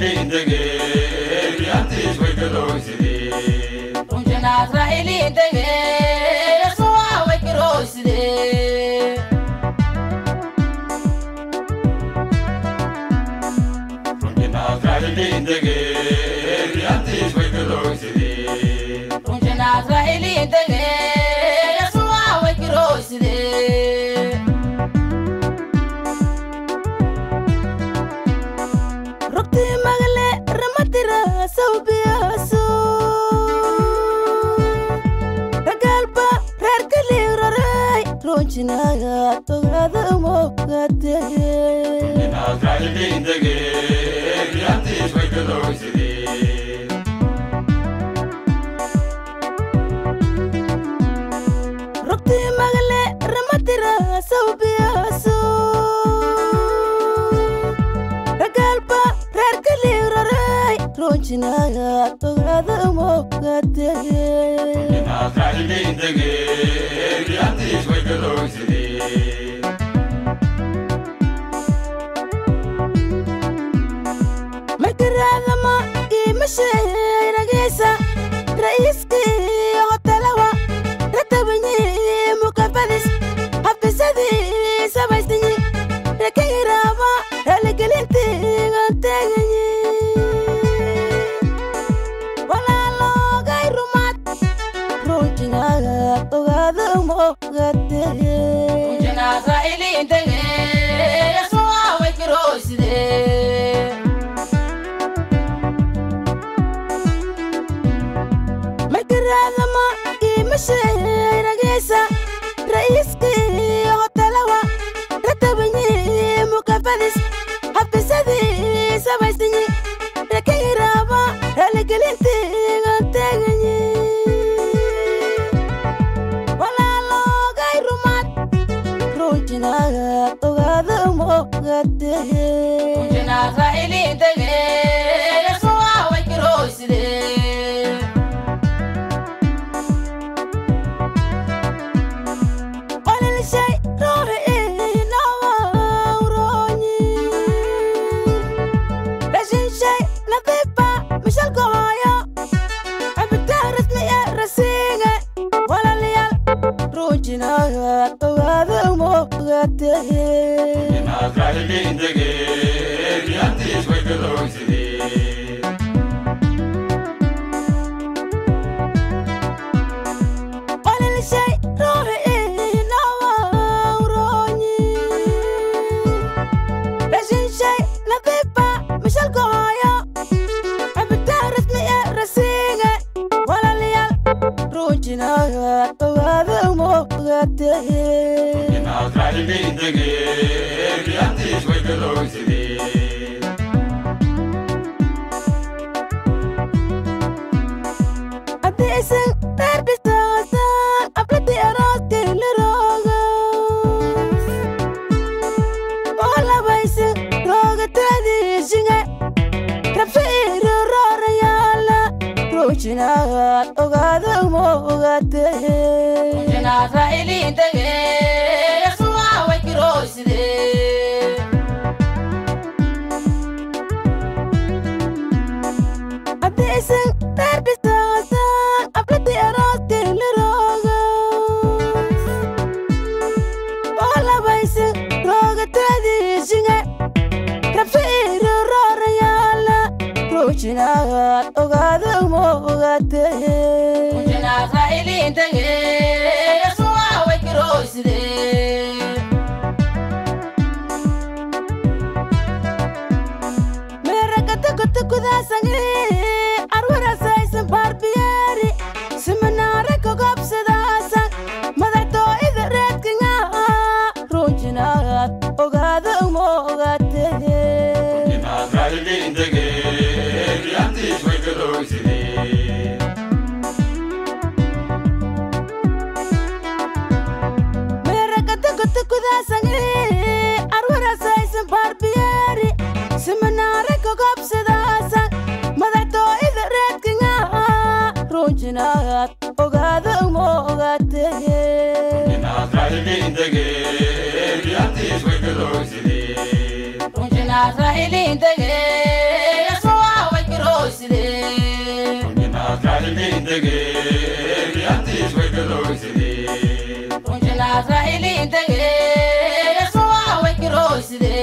Israeli dege rianti swekelo iside Runjana Israeli dege suwa wekiro iside Runjana Israeli dege rianti swekelo iside Runjana Israeli dege suwa wekiro iside Saubiaso Ragalba Rarkalirai Ronchinaga Togada Mokate Runjana Israeli dege rianti swekelo iside Rokti Magale Ramatira Saubiaso Ragalba Rarkalirai Ronchinaga Togada Mokate Runjana Israeli dege rianti swekelo iside Makiradama Imashay Ragesa Raiski Hotelawa Ratabani Mukafadis Hafizadi Sabastini Rakirava Ralegalinti Gantagani Walalo Gairumat Ronchinaga Togada Mokate Runjana Israeli Dege Yasua Wekiroside Makiradama Imashay Ragesa Raiski Hotelawa Ratabani Mukafadis Hafizadi Sabastini Rakirava Ralegalinti Gantagani Walalo Gairumat Ronchinaga Togada Mokate Runjana Israeli Dege Yasua Wekiroside Shay Rohi Nawa Uroni Rajin Shay Nadifa Michel Goya Abitaras Mia Rasiga Wala Lial Rojina Togada Mokate Runjana Israeli dege rianti swekelo iside Wala Shay Rohi Nawa Uroni Rajin Shay Nadifa Michel Goya Abitaras Mia Rasiga Wala Lial Rojina Togada Mokate Runjana Israeli dege rianti swekelo iside Adisen Tarbistasan Aplati Arosti Liroga Ola Baisin Roga Tradishinga Rafiru Rora Yala Rojina Togada Mokate Runjana Israeli Dege Yasua Wekiroside Adisen Tarbistasan Aplati Arosti Liroga Ola Baisin Roga Tradishinga Rafiru Rora Yala Rojina Togada Mokate Runjana Israeli Dege Yasua Wekiroside Kudasangi Arwara Saisan Barbieri Seminare Kogopsidasa Madato Ida Redkinga Ronchina Ogada Mokate Runjana Israeli dege rianti swekelo iside Kudasangi Arwara Saisan Barbieri Seminare Kogopsidasa Madato Ida Redkinga Ronchina Ogada Mokate Runjana Israeli dege rianti swekelo iside Runjana Israeli Dege Yasua sidee